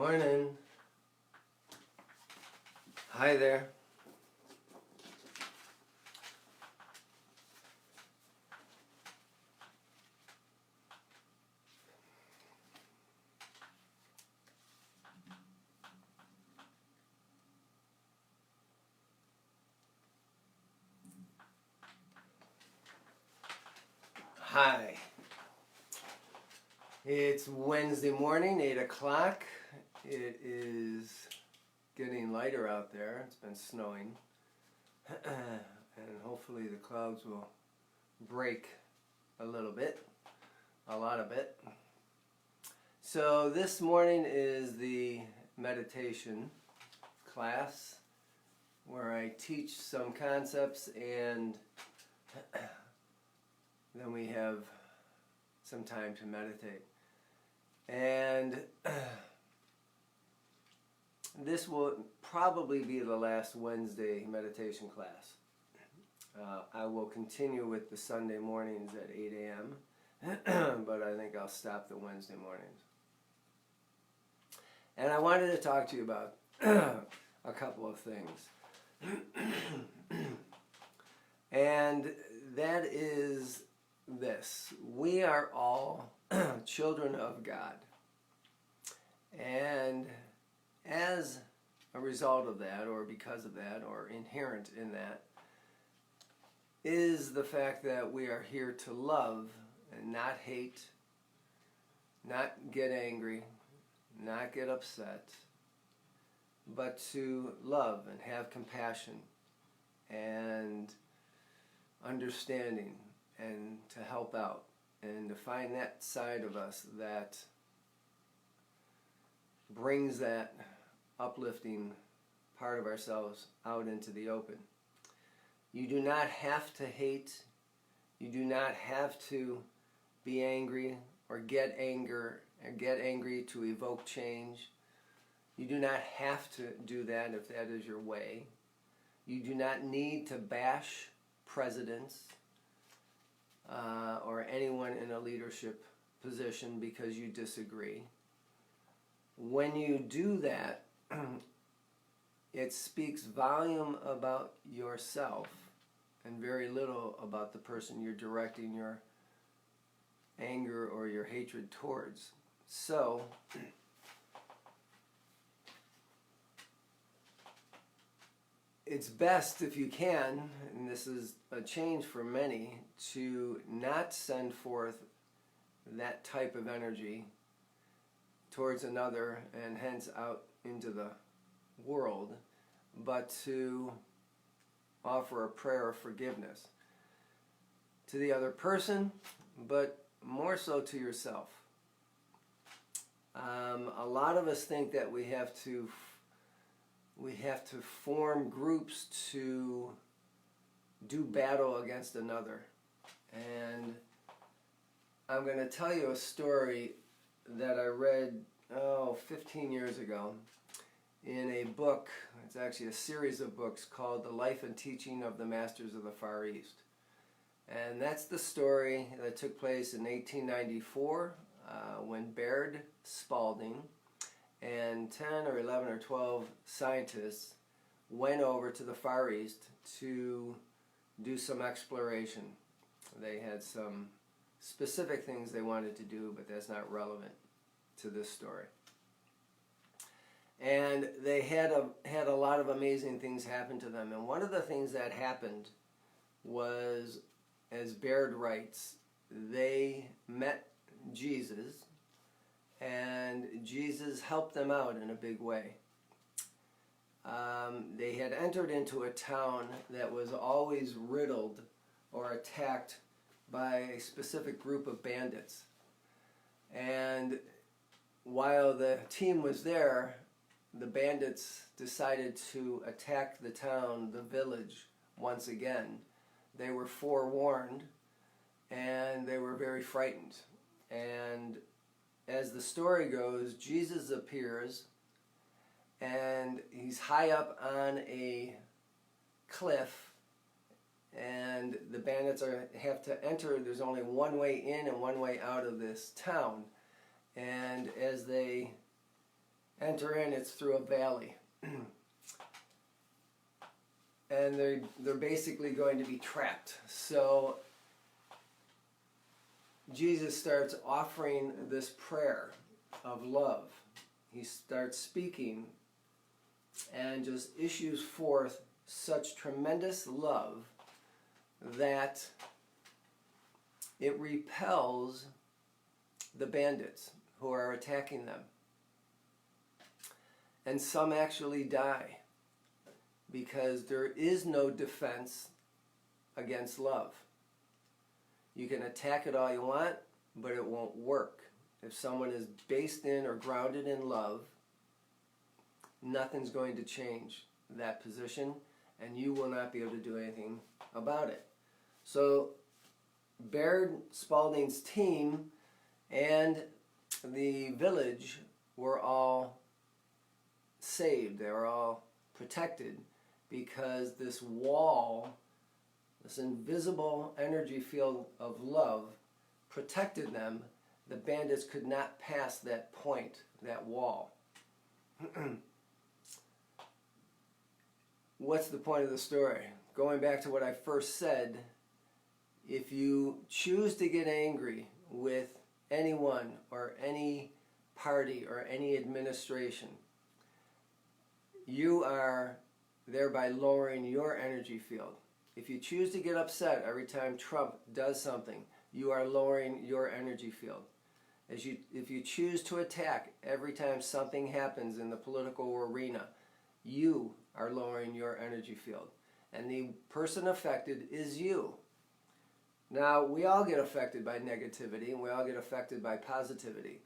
Morning. Hi there. Hi. It's Wednesday morning, 8 o'clock. It is getting lighter out there. It's been snowing. And hopefully the clouds will break a little bit, a lot of it. So this morning is the meditation class where I teach some concepts and then we have some time to meditate. And this will probably be the last Wednesday meditation class. I will continue with the Sunday mornings at 8 a.m., but I think I'll stop the Wednesday mornings. And I wanted to talk to you about a couple of things. And that is this. We are all children of God. And as a result of that, or because of that, or inherent in that, is the fact that we are here to love and not hate, not get angry, not get upset, but to love and have compassion and understanding and to help out and to find that side of us that brings that uplifting part of ourselves out into the open. You do not have to hate. You do not have to be angry or get angry to evoke change. You do not have to do that if that is your way. You do not need to bash presidents or anyone in a leadership position because you disagree. When you do that, it speaks volume about yourself and very little about the person you're directing your anger or your hatred towards. So, it's best if you can, and this is a change for many, to not send forth that type of energy towards another and hence out into the world, but to offer a prayer of forgiveness to the other person, but more so to yourself. A lot of us think that we have to form groups to do battle against another. And I'm going to tell you a story that I read 15 years ago in a book. It's actually a series of books called The Life and Teaching of the Masters of the Far East. And that's the story that took place in 1894 when Baird Spalding and 10 or 11 or 12 scientists went over to the Far East to do some exploration. They had some specific things they wanted to do, but that's not relevant to this story. And they had a lot of amazing things happen to them. And one of the things that happened was, as Baird writes, they met Jesus, and Jesus helped them out in a big way. They had entered into a town that was always riddled or attacked by a specific group of bandits. And while the team was there, the bandits decided to attack the town, the village, once again. They were forewarned, and they were very frightened. And as the story goes, Jesus appears, and he's high up on a cliff, and the bandits have to enter. There's only one way in and one way out of this town. And as they enter in, it's through a valley. And they're basically going to be trapped. So Jesus starts offering this prayer of love. He starts speaking and just issues forth such tremendous love that it repels the bandits who are attacking them. And some actually die because there is no defense against love. You can attack it all you want, but it won't work. If someone is based in or grounded in love, nothing's going to change that position, and you will not be able to do anything about it. So Baird Spalding's team and the village were all saved. They were all protected because this wall, this invisible energy field of love, protected them. The bandits could not pass that point, that wall. What's the point of the story? Going back to what I first said, if you choose to get angry with anyone or any party or any administration, you are thereby lowering your energy field. If you choose to get upset every time Trump does something, you are lowering your energy field. If you choose to attack every time something happens in the political arena, you are lowering your energy field. And the person affected is you. Now, we all get affected by negativity, and we all get affected by positivity.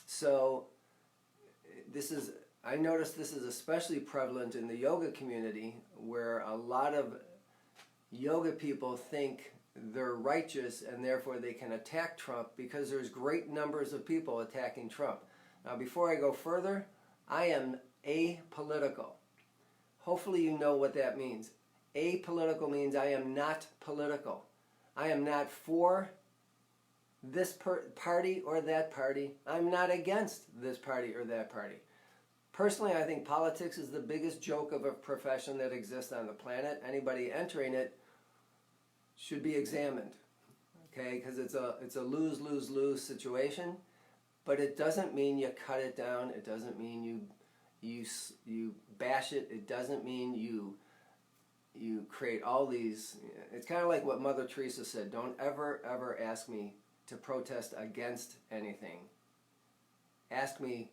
So I noticed this is especially prevalent in the yoga community, where a lot of yoga people think they're righteous and therefore they can attack Trump because there's great numbers of people attacking Trump. Now, before I go further, I am apolitical. Hopefully you know what that means. Apolitical means I am not political. I am not for this party or that party. I'm not against this party or that party. Personally, I think politics is the biggest joke of a profession that exists on the planet. Anybody entering it should be examined, okay? Because it's a lose-lose-lose situation, but it doesn't mean you cut it down. It doesn't mean you bash it. It doesn't mean you create all these. It's kind of like what Mother Teresa said: don't ever ask me to protest against anything. Ask me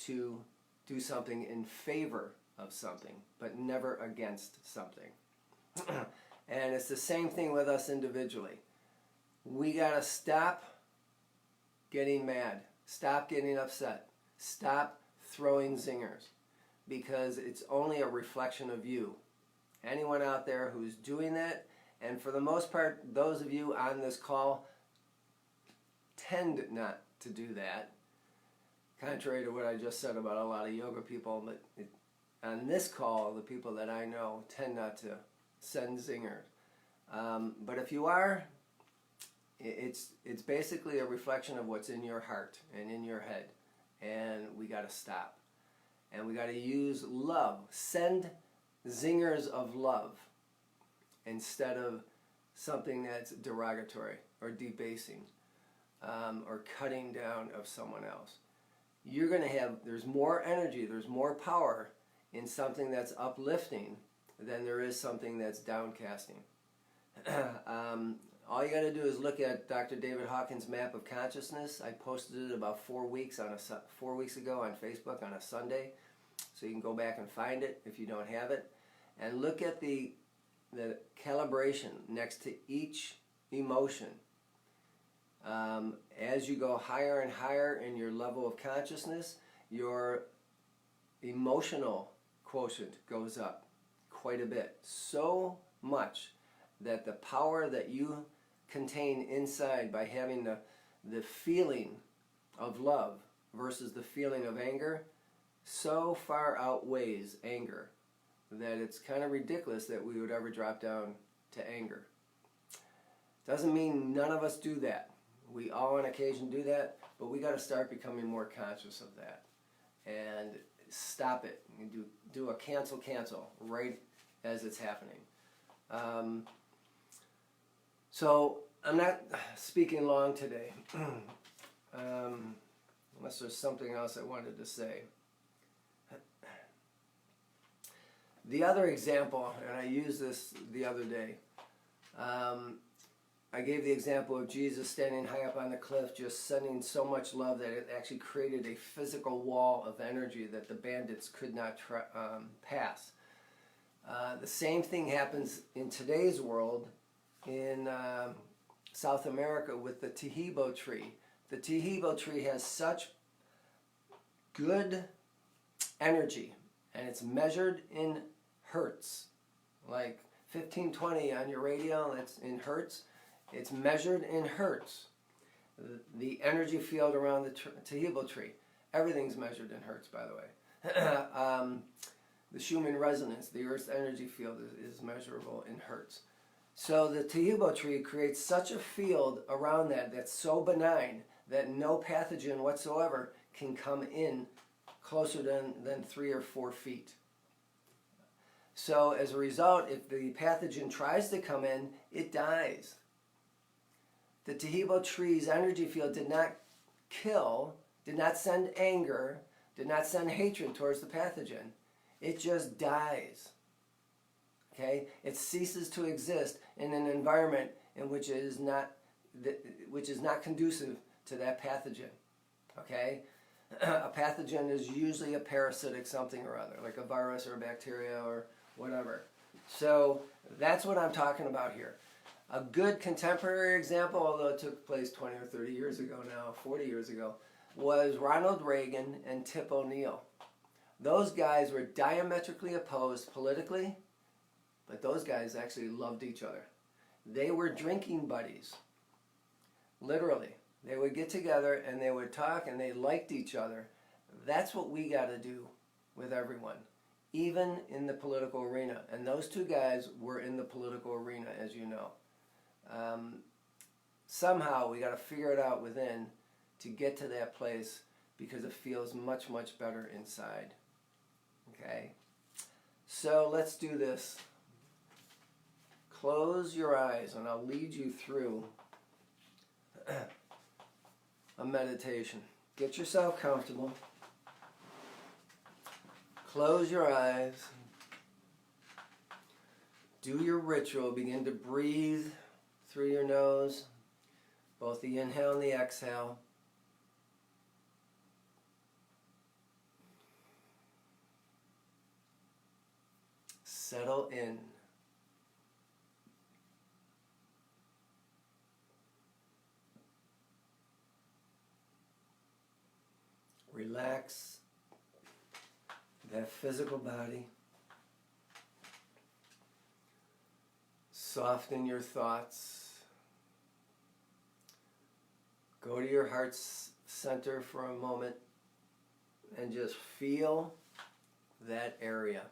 to do something in favor of something, but never against something. And it's the same thing with us individually. We gotta stop getting mad, stop getting upset, stop throwing zingers, because it's only a reflection of you. Anyone out there who's doing that, and for the most part, those of you on this call tend not to do that, contrary to what I just said about a lot of yoga people. But on this call, the people that I know tend not to send zingers. But if you are, it's basically a reflection of what's in your heart and in your head. And we got to stop. And we got to use love. Send zingers of love instead of something that's derogatory or debasing or cutting down of someone else. You're going to have, there's more energy, there's more power in something that's uplifting than there is something that's downcasting. All you got to do is look at Dr. David Hawkins' map of consciousness. I posted it about 4 weeks ago on Facebook on a Sunday, so you can go back and find it if you don't have it, and look at the calibration next to each emotion. As you go higher and higher in your level of consciousness, your emotional quotient goes up quite a bit. So much that the power that you contain inside by having the feeling of love versus the feeling of anger so far outweighs anger that it's kind of ridiculous that we would ever drop down to anger. Doesn't mean none of us do that. We all on occasion do that, but we got to start becoming more conscious of that. And stop it. You do a cancel right as it's happening. So I'm not speaking long today, unless there's something else I wanted to say. The other example, and I used this the other day, I gave the example of Jesus standing high up on the cliff, just sending so much love that it actually created a physical wall of energy that the bandits could not pass. The same thing happens in today's world in South America with the Tahibo tree. The Tahibo tree has such good energy, and it's measured in hertz, like 1520 on your radio, that's in hertz. It's measured in hertz. The energy field around the Tahibo tree, everything's measured in hertz, by the way. The Schumann resonance, the Earth's energy field, is measurable in hertz. So the Tahibo tree creates such a field around that that's so benign that no pathogen whatsoever can come in closer than 3 or 4 feet. So as a result, if the pathogen tries to come in, it dies. The Tahibo tree's energy field did not kill, did not send anger, did not send hatred towards the pathogen. It just dies. Okay? It ceases to exist in an environment in which it is not conducive to that pathogen. Okay? A pathogen is usually a parasitic something or other, like a virus or a bacteria or whatever. So that's what I'm talking about here. A good contemporary example, although it took place 20 or 30 years ago now, 40 years ago, was Ronald Reagan and Tip O'Neill. Those guys were diametrically opposed politically, but those guys actually loved each other. They were drinking buddies, literally. They would get together and they would talk and they liked each other. That's what we got to do with everyone, even in the political arena. And those two guys were in the political arena, as you know. Somehow we got to figure it out within to get to that place because it feels much, much better inside. Okay? So let's do this. Close your eyes and I'll lead you through a meditation. Get yourself comfortable. Close your eyes. Do your ritual. Begin to breathe through your nose, both the inhale and the exhale. Settle in. Relax that physical body. Soften your thoughts. Go to your heart's center for a moment and just feel that area.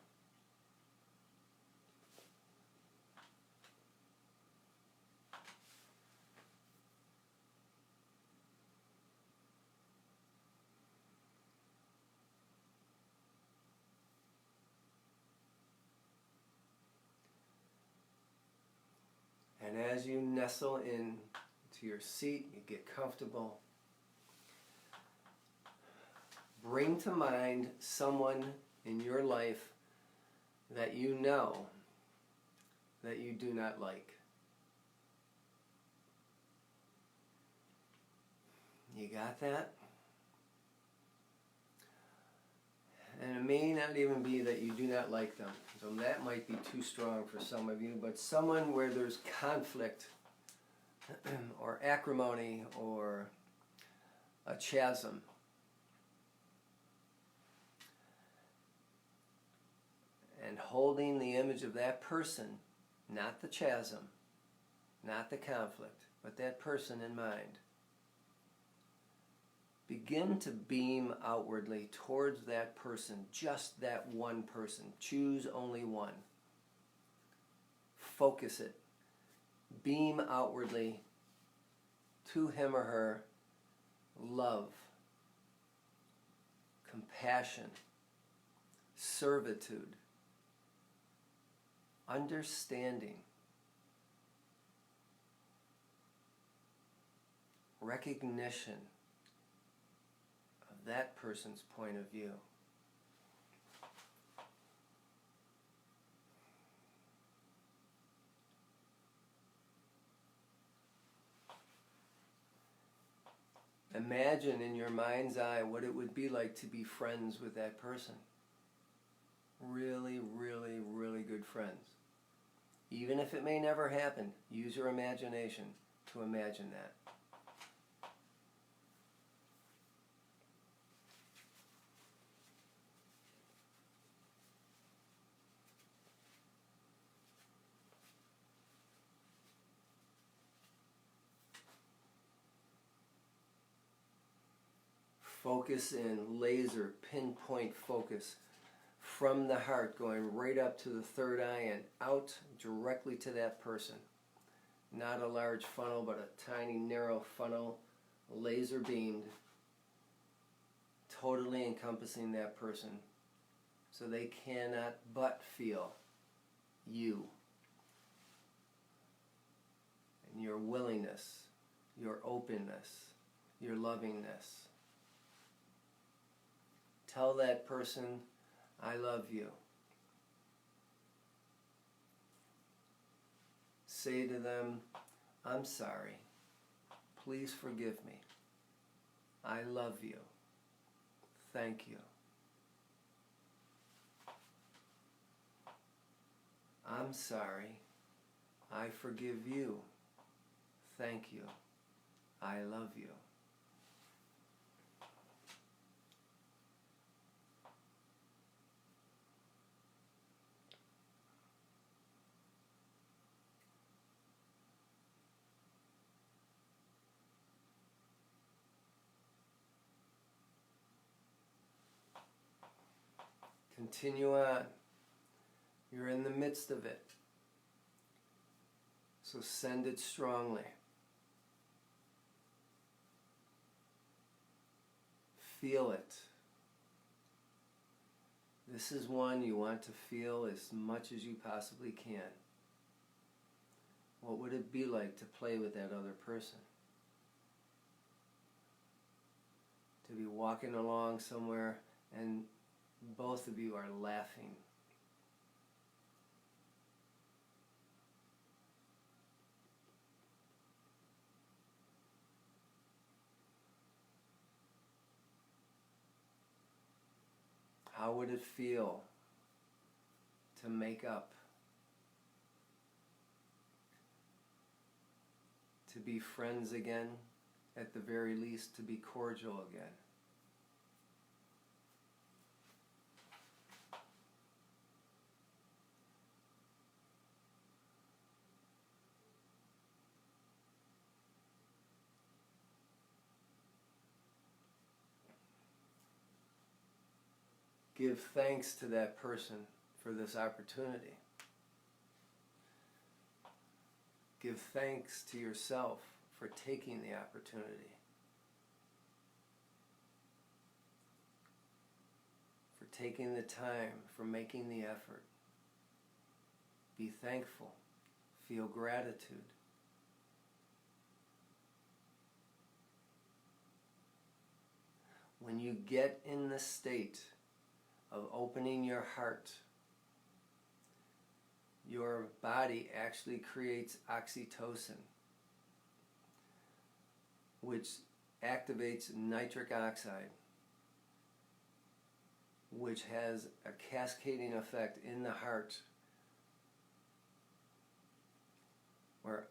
And as you nestle in to your seat, you get comfortable. Bring to mind someone in your life that you know that you do not like. You got that? And it may not even be that you do not like them. So that might be too strong for some of you, but someone where there's conflict or acrimony or a chasm. And holding the image of that person, not the chasm, not the conflict, but that person in mind. Begin to beam outwardly towards that person, just that one person. Choose only one. Focus it. Beam outwardly to him or her love, compassion, servitude, understanding, recognition of that person's point of view. Imagine in your mind's eye what it would be like to be friends with that person. Really, really, really good friends. Even if it may never happen, use your imagination to imagine that. Focus in, laser, pinpoint focus from the heart, going right up to the third eye and out directly to that person. Not a large funnel, but a tiny narrow funnel, laser beamed, totally encompassing that person, so they cannot but feel you and your willingness, your openness, your lovingness. Tell that person, I love you. Say to them, I'm sorry. Please forgive me. I love you. Thank you. I'm sorry. I forgive you. Thank you. I love you. Continue on. You're in the midst of it. So send it strongly. Feel it. This is one you want to feel as much as you possibly can. What would it be like to play with that other person? To be walking along somewhere and both of you are laughing. How would it feel to make up? To be friends again? At the very least, to be cordial again? Give thanks to that person for this opportunity. Give thanks to yourself for taking the opportunity. For taking the time, for making the effort. Be thankful. Feel gratitude. When you get in the state of opening your heart, your body actually creates oxytocin, which activates nitric oxide, which has a cascading effect in the heart, where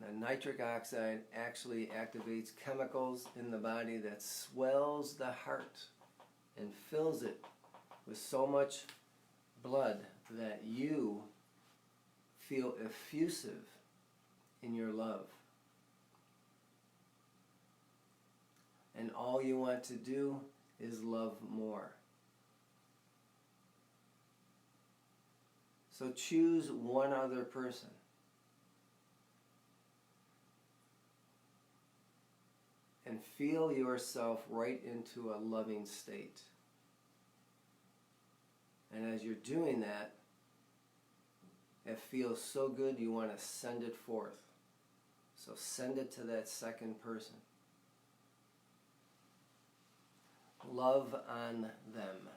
the nitric oxide actually activates chemicals in the body that swells the heart and fills it with so much blood that you feel effusive in your love. And all you want to do is love more. So choose one other person. And feel yourself right into a loving state. And as you're doing that, it feels so good you want to send it forth. So send it to that second person. Love on them.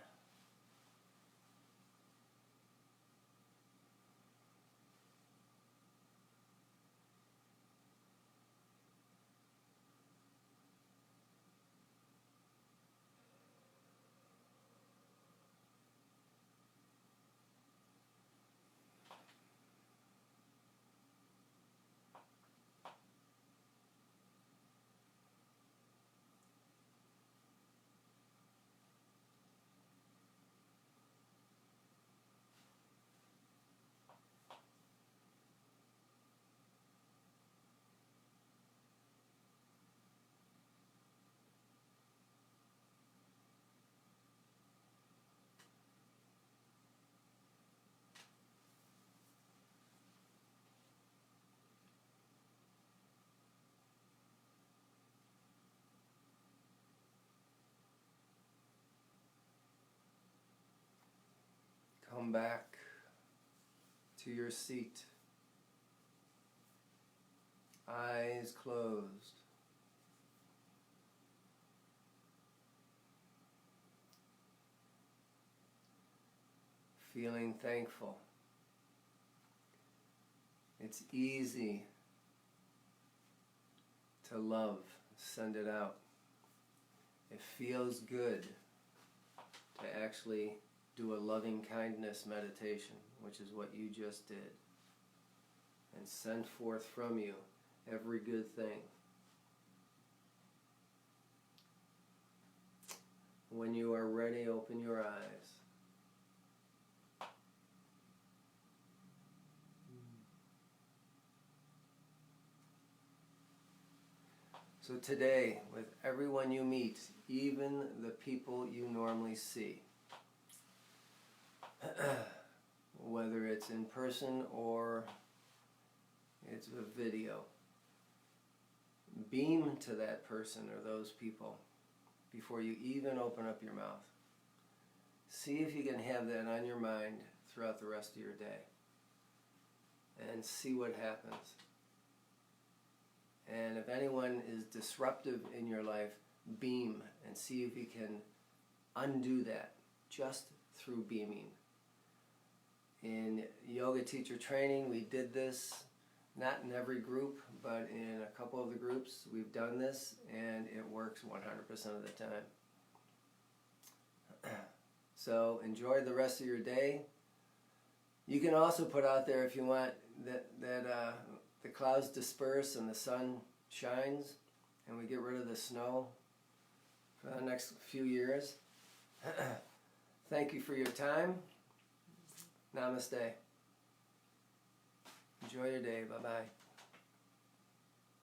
Come back to your seat. Eyes closed. Feeling thankful. It's easy to love. Send it out. It feels good to actually do a loving kindness meditation, which is what you just did. And send forth from you every good thing. When you are ready, open your eyes. So today, with everyone you meet, even the people you normally see, whether it's in person or it's a video, beam to that person or those people before you even open up your mouth. See if you can have that on your mind throughout the rest of your day, and see what happens. And if anyone is disruptive in your life, beam and see if you can undo that just through beaming. In yoga teacher training, we did this, not in every group, but in a couple of the groups we've done this, and it works 100% of the time. So enjoy the rest of your day. You can also put out there, if you want, that the clouds disperse and the sun shines and we get rid of the snow for the next few years. Thank you for your time. Namaste. Enjoy your day. Bye-bye.